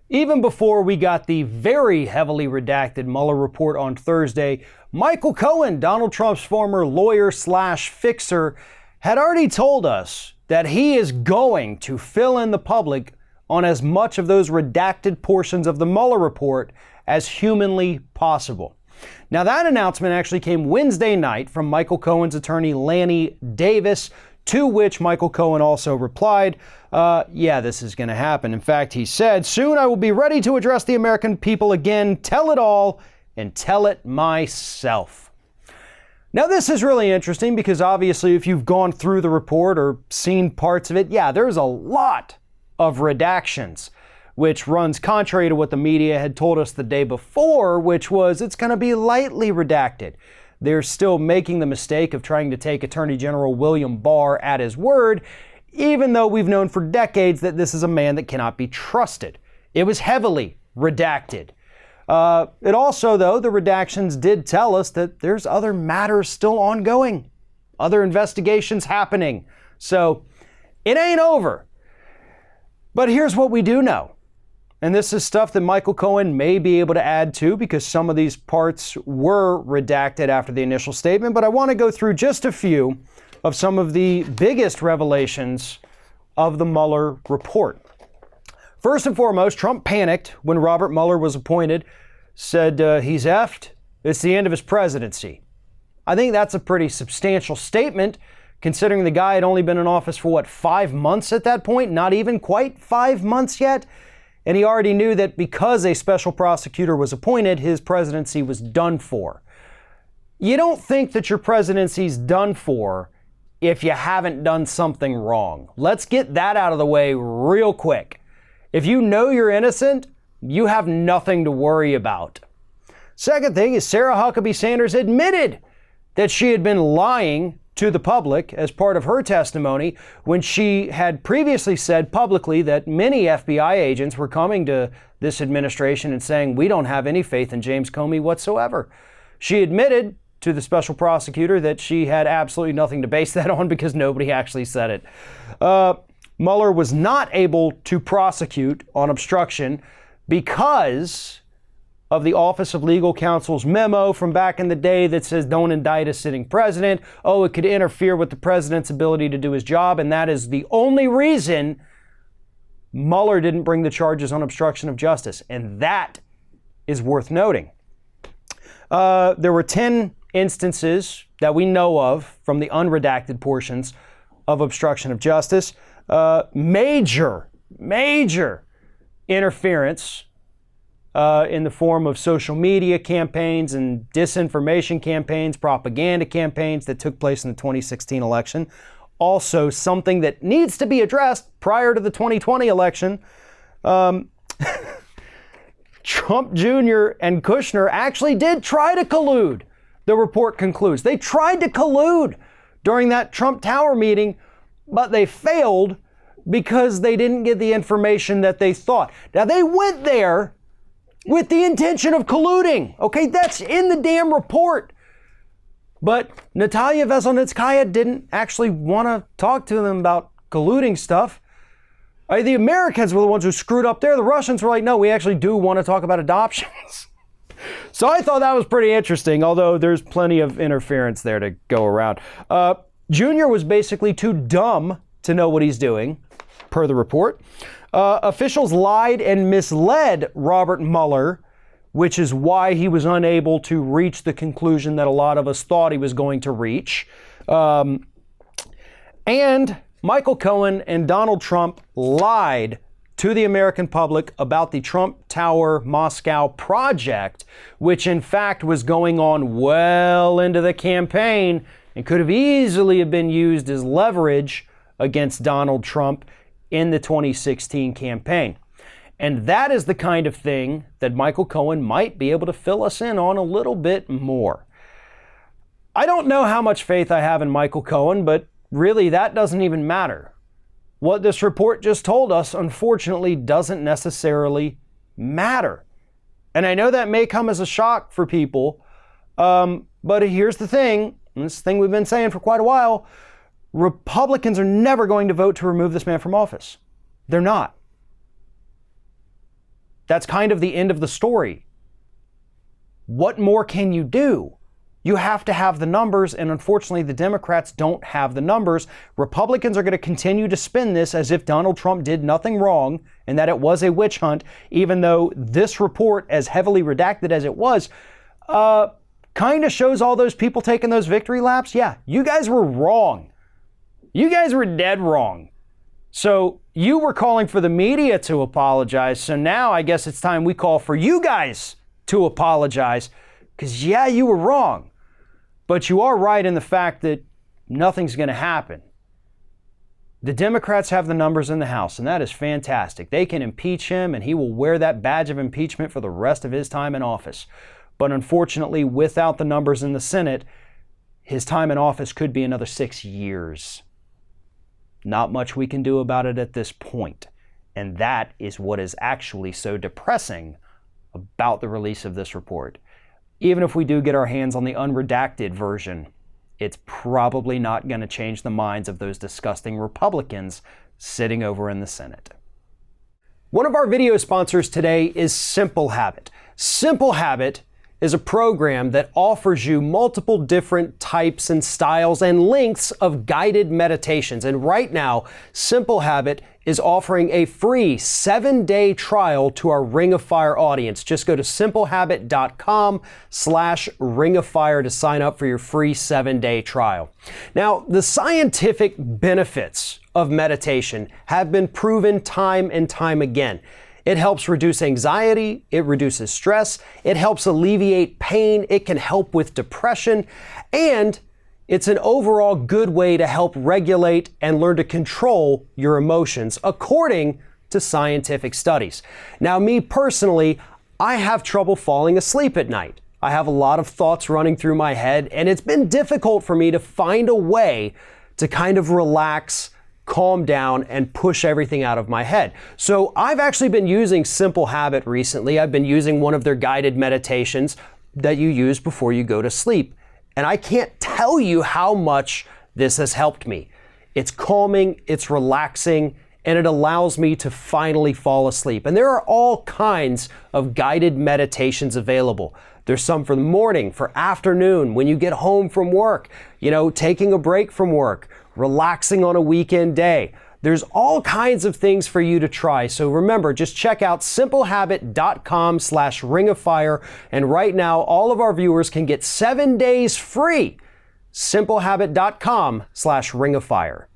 Even before we got the very heavily redacted Mueller report on Thursday, Michael Cohen, Donald Trump's former lawyer slash fixer, had already told us that he is going to fill in the public on as much of those redacted portions of the Mueller report as humanly possible. Now, that announcement actually came Wednesday night from Michael Cohen's attorney, Lanny Davis, to which Michael Cohen also replied, yeah, this is going to happen. In fact, he said, soon I will be ready to address the American people again, tell it all, and tell it myself. Now, this is really interesting because obviously if you've gone through the report or seen parts of it, yeah, there's a lot of redactions, which runs contrary to what the media had told us the day before, which was it's going to be lightly redacted. They're still making the mistake of trying to take Attorney General William Barr at his word, even though we've known for decades that this is a man that cannot be trusted. It was heavily redacted. It also, though, the redactions did tell us that there's other matters still ongoing, other investigations happening. So it ain't over. But here's what we do know. And this is stuff that Michael Cohen may be able to add to because some of these parts were redacted after the initial statement. But I want to go through just a few of some of the biggest revelations of the Mueller report. First and foremost, Trump panicked when Robert Mueller was appointed, said he's effed. It's the end of his presidency. I think that's a pretty substantial statement considering the guy had only been in office for 5 months at that point? Not even quite 5 months yet. And he already knew that because a special prosecutor was appointed, his presidency was done for. You don't think that your presidency's done for if you haven't done something wrong. Let's get that out of the way real quick. If you know you're innocent, you have nothing to worry about. Second thing is Sarah Huckabee Sanders admitted that she had been lying to the public as part of her testimony when she had previously said publicly that many FBI agents were coming to this administration and saying, we don't have any faith in James Comey whatsoever. She admitted to the special prosecutor that she had absolutely nothing to base that on because nobody actually said it. Mueller was not able to prosecute on obstruction because of the Office of Legal Counsel's memo from back in the day that says don't indict a sitting president. Oh, it could interfere with the president's ability to do his job. And that is the only reason Mueller didn't bring the charges on obstruction of justice. And that is worth noting. There were 10 instances that we know of from the unredacted portions of obstruction of justice. Major interference in the form of social media campaigns and disinformation campaigns, propaganda campaigns that took place in the 2016 election. Also, something that needs to be addressed prior to the 2020 election. Trump Jr. and Kushner actually did try to collude, the report concludes. They tried to collude during that Trump Tower meeting, but they failed because they didn't get the information that they thought. Now, they went there with the intention of colluding. Okay, that's in the damn report. But Natalia Veselnitskaya didn't actually want to talk to them about colluding stuff. The Americans were the ones who screwed up there. The Russians were like, no, we actually do want to talk about adoptions. So I thought that was pretty interesting, although there's plenty of interference there to go around. Junior was basically too dumb to know what he's doing, per the report. Officials lied and misled Robert Mueller, which is why he was unable to reach the conclusion that a lot of us thought he was going to reach. And Michael Cohen and Donald Trump lied to the American public about the Trump Tower Moscow project, which in fact was going on well into the campaign and could have easily have been used as leverage against Donald Trump in the 2016 campaign. And that is the kind of thing that Michael Cohen might be able to fill us in on a little bit more. I don't know how much faith I have in Michael Cohen, but really that doesn't even matter. What this report just told us, unfortunately, doesn't necessarily matter. And I know that may come as a shock for people, but here's the thing, and this thing we've been saying for quite a while, Republicans are never going to vote to remove this man from office. They're not. that's kind of the end of the story. What more can you do? You have to have the numbers, and unfortunately, the Democrats don't have the numbers. Republicans are going to continue to spin this as if Donald Trump did nothing wrong and that it was a witch hunt, even though this report, as heavily redacted as it was, kind of shows all those people taking those victory laps. Yeah, you guys were wrong. You guys were dead wrong. So you were calling for the media to apologize. So now I guess it's time we call for you guys to apologize. Because yeah, you were wrong. But you are right in the fact that nothing's going to happen. The Democrats have the numbers in the House, and that is fantastic. They can impeach him, and he will wear that badge of impeachment for the rest of his time in office. But unfortunately, without the numbers in the Senate, his time in office could be another 6 years. Not much we can do about it at this point. And that is what is actually so depressing about the release of this report. Even if we do get our hands on the unredacted version, it's probably not going to change the minds of those disgusting Republicans sitting over in the Senate. One of our video sponsors today is Simple Habit. Simple Habit is a program that offers you multiple different types and styles and lengths of guided meditations. And right now, Simple Habit is offering a free 7-day trial to our Ring of Fire audience. Just go to simplehabit.com/Ring of Fire to sign up for your free 7-day trial. Now, the scientific benefits of meditation have been proven time and time again. It helps reduce anxiety, it reduces stress, it helps alleviate pain, it can help with depression, and it's an overall good way to help regulate and learn to control your emotions, according to scientific studies. Now, me personally, I have trouble falling asleep at night. I have a lot of thoughts running through my head, and it's been difficult for me to find a way to kind of relax, calm down, and push everything out of my head. So I've actually been using Simple Habit recently. I've been using one of their guided meditations that you use before you go to sleep. And I can't tell you how much this has helped me. It's calming, it's relaxing, and it allows me to finally fall asleep. And there are all kinds of guided meditations available. There's some for the morning, for afternoon, when you get home from work, taking a break from work, relaxing on a weekend day. There's all kinds of things for you to try. So remember, just check out simplehabit.com/Ring of Fire. And right now, all of our viewers can get 7 days free. Simplehabit.com/Ring of Fire.